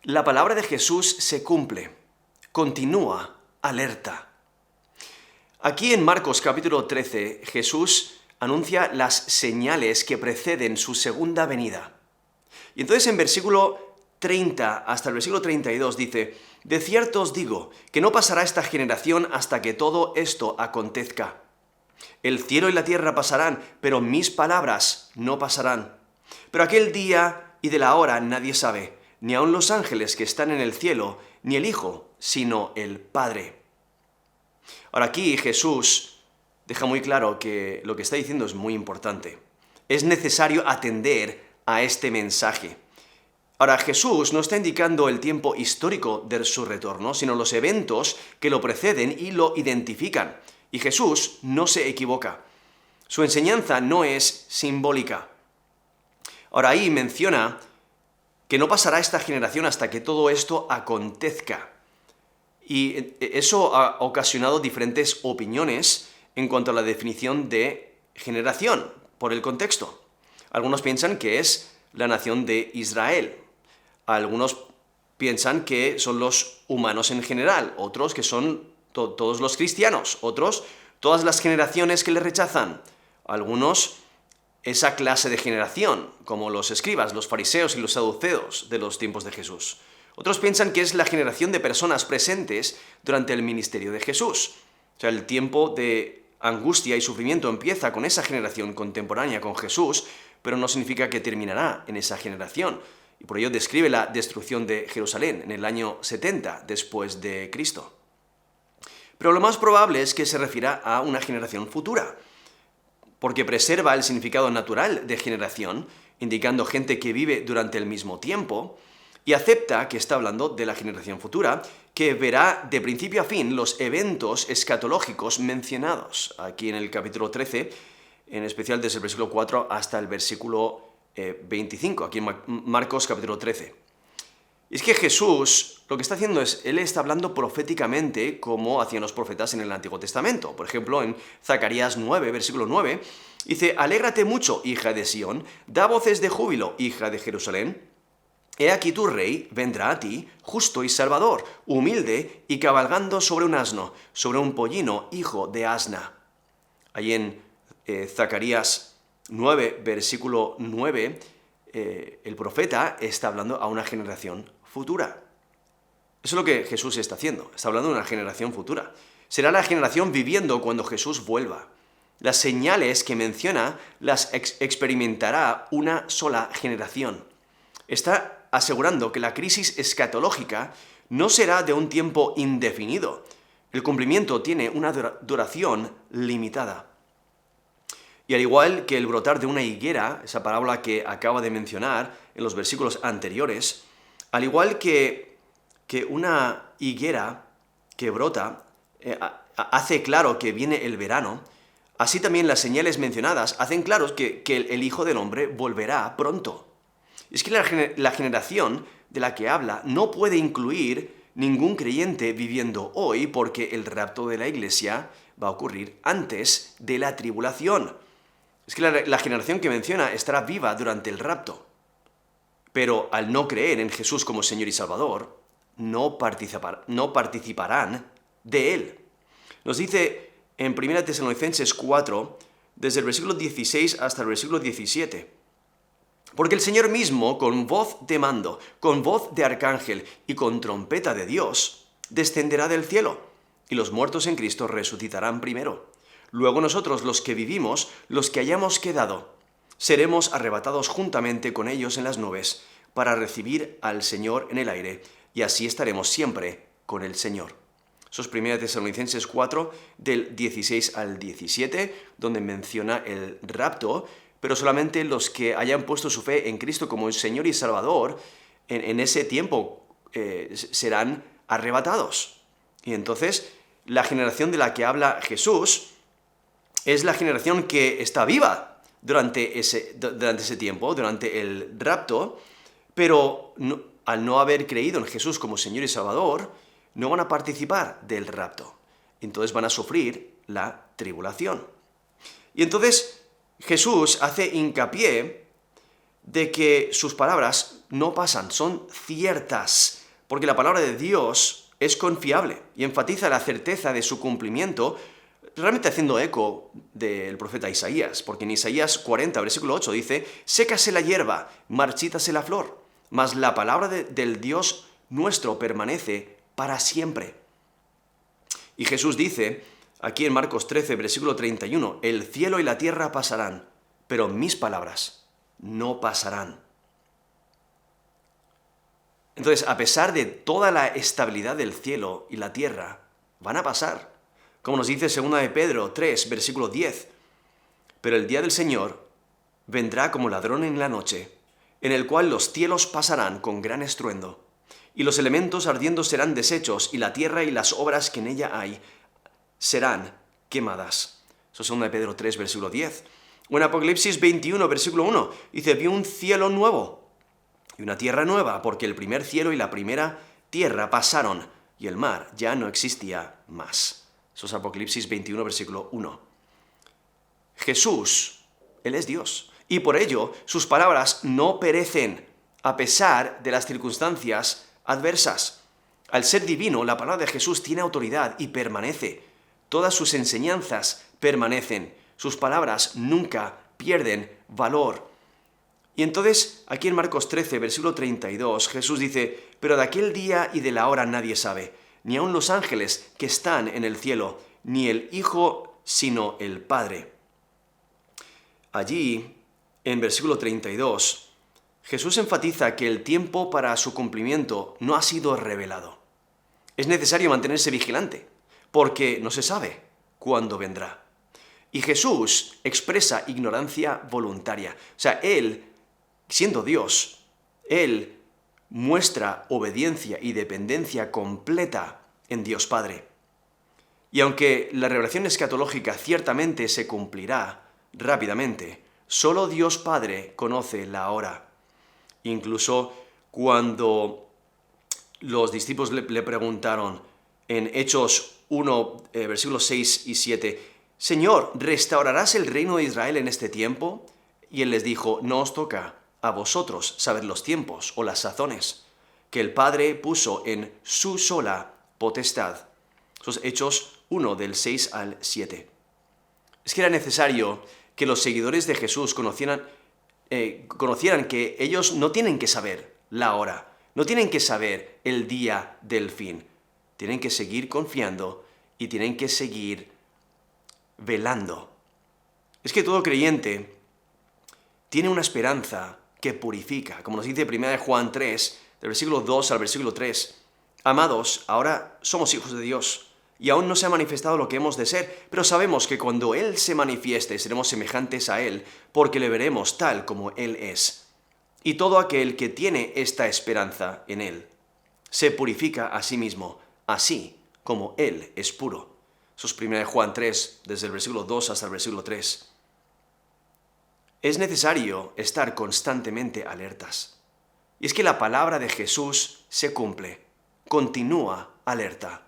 La palabra de Jesús se cumple, continúa, alerta. Aquí en Marcos capítulo 13, Jesús anuncia las señales que preceden su segunda venida. Y entonces en versículo 30 hasta el versículo 32 dice: de cierto os digo que no pasará esta generación hasta que todo esto acontezca. El cielo y la tierra pasarán, pero mis palabras no pasarán. Pero aquel día y de la hora nadie sabe, ni aun los ángeles que están en el cielo, ni el Hijo, sino el Padre. Ahora aquí Jesús deja muy claro que lo que está diciendo es muy importante. Es necesario atender a este mensaje. Ahora Jesús no está indicando el tiempo histórico de su retorno, sino los eventos que lo preceden y lo identifican. Y Jesús no se equivoca. Su enseñanza no es simbólica. Ahora ahí menciona que no pasará esta generación hasta que todo esto acontezca. Y eso ha ocasionado diferentes opiniones en cuanto a la definición de generación, por el contexto. Algunos piensan que es la nación de Israel. Algunos piensan que son los humanos en general, otros que son todos los cristianos, otros todas las generaciones que le rechazan, algunos esa clase de generación, como los escribas, los fariseos y los saduceos de los tiempos de Jesús. Otros piensan que es la generación de personas presentes durante el ministerio de Jesús. O sea, el tiempo de angustia y sufrimiento empieza con esa generación contemporánea con Jesús, pero no significa que terminará en esa generación. Y por ello describe la destrucción de Jerusalén en el año 70 después de Cristo. Pero lo más probable es que se refiera a una generación futura, porque preserva el significado natural de generación, indicando gente que vive durante el mismo tiempo, y acepta que está hablando de la generación futura, que verá de principio a fin los eventos escatológicos mencionados aquí en el capítulo 13, en especial desde el versículo 4 hasta el versículo 25, aquí en Marcos capítulo 13. Y es que Jesús lo que está haciendo es, Él está hablando proféticamente como hacían los profetas en el Antiguo Testamento. Por ejemplo, en Zacarías 9, versículo 9, dice: alégrate mucho, hija de Sión, da voces de júbilo, hija de Jerusalén. He aquí tu rey vendrá a ti, justo y salvador, humilde y cabalgando sobre un asno, sobre un pollino, hijo de asna. Ahí en Zacarías 9, versículo 9, el profeta está hablando a una generación futura. Eso es lo que Jesús está haciendo, está hablando de una generación futura. Será la generación viviendo cuando Jesús vuelva. Las señales que menciona las experimentará una sola generación. Está asegurando que la crisis escatológica no será de un tiempo indefinido. El cumplimiento tiene una duración limitada. Y al igual que el brotar de una higuera, esa parábola que acaba de mencionar en los versículos anteriores, al igual que una higuera que brota hace claro que viene el verano, así también las señales mencionadas hacen claro que el Hijo del Hombre volverá pronto. Es que la generación de la que habla no puede incluir ningún creyente viviendo hoy, porque el rapto de la iglesia va a ocurrir antes de la tribulación. Es que la generación que menciona estará viva durante el rapto, pero al no creer en Jesús como Señor y Salvador, no participarán de Él. Nos dice en 1 Tesalonicenses 4, desde el versículo 16 hasta el versículo 17, porque el Señor mismo, con voz de mando, con voz de arcángel y con trompeta de Dios, descenderá del cielo, y los muertos en Cristo resucitarán primero. Luego nosotros, los que vivimos, los que hayamos quedado, seremos arrebatados juntamente con ellos en las nubes, para recibir al Señor en el aire, y así estaremos siempre con el Señor. Eso es 1 Tesalonicenses 4, del 16 al 17, donde menciona el rapto, pero solamente los que hayan puesto su fe en Cristo como el Señor y Salvador, en ese tiempo serán arrebatados. Y entonces, la generación de la que habla Jesús es la generación que está viva durante ese tiempo, durante el rapto, pero al no haber creído en Jesús como Señor y Salvador, no van a participar del rapto. Entonces van a sufrir la tribulación. Y entonces Jesús hace hincapié de que sus palabras no pasan, son ciertas, porque la palabra de Dios es confiable y enfatiza la certeza de su cumplimiento, realmente haciendo eco del profeta Isaías, porque en Isaías 40, versículo 8 dice: sécase la hierba, marchítase la flor, mas la palabra del Dios nuestro permanece para siempre. Y Jesús dice, aquí en Marcos 13, versículo 31, el cielo y la tierra pasarán, pero mis palabras no pasarán. Entonces, a pesar de toda la estabilidad del cielo y la tierra, van a pasar. Como nos dice 2 de Pedro 3, versículo 10. Pero el día del Señor vendrá como ladrón en la noche, en el cual los cielos pasarán con gran estruendo, y los elementos ardiendo serán deshechos, y la tierra y las obras que en ella hay serán quemadas. Eso es 2 de Pedro 3, versículo 10. O en Apocalipsis 21, versículo 1, dice: vi un cielo nuevo y una tierra nueva, porque el primer cielo y la primera tierra pasaron, y el mar ya no existía más. Eso es Apocalipsis 21, versículo 1. Jesús, Él es Dios, y por ello sus palabras no perecen, a pesar de las circunstancias adversas. Al ser divino, la palabra de Jesús tiene autoridad y permanece. Todas sus enseñanzas permanecen. Sus palabras nunca pierden valor. Y entonces, aquí en Marcos 13, versículo 32, Jesús dice: pero de aquel día y de la hora nadie sabe, ni aun los ángeles que están en el cielo, ni el Hijo, sino el Padre. Allí, en versículo 32, Jesús enfatiza que el tiempo para su cumplimiento no ha sido revelado. Es necesario mantenerse vigilante, porque no se sabe cuándo vendrá. Y Jesús expresa ignorancia voluntaria. O sea, Él, siendo Dios, Él muestra obediencia y dependencia completa en Dios Padre. Y aunque la revelación escatológica ciertamente se cumplirá rápidamente, solo Dios Padre conoce la hora. Incluso cuando los discípulos le preguntaron en Hechos 1, versículos 6 y 7, Señor, ¿restaurarás el reino de Israel en este tiempo? Y Él les dijo: no os toca a vosotros saber los tiempos o las sazones que el Padre puso en su sola potestad. Esos Hechos 1, del 6 al 7. Es que era necesario que los seguidores de Jesús conocieran que ellos no tienen que saber la hora, no tienen que saber el día del fin. Tienen que seguir confiando y tienen que seguir velando. Es que todo creyente tiene una esperanza que purifica, como nos dice 1 Juan 3, del versículo 2 al versículo 3. Amados, ahora somos hijos de Dios, y aún no se ha manifestado lo que hemos de ser, pero sabemos que cuando Él se manifieste seremos semejantes a Él, porque le veremos tal como Él es. Y todo aquel que tiene esta esperanza en Él se purifica a sí mismo, así como Él es puro. Eso es 1 Juan 3, desde el versículo 2 hasta el versículo 3. Es necesario estar constantemente alertas. Y es que la palabra de Jesús se cumple. Continúa alerta.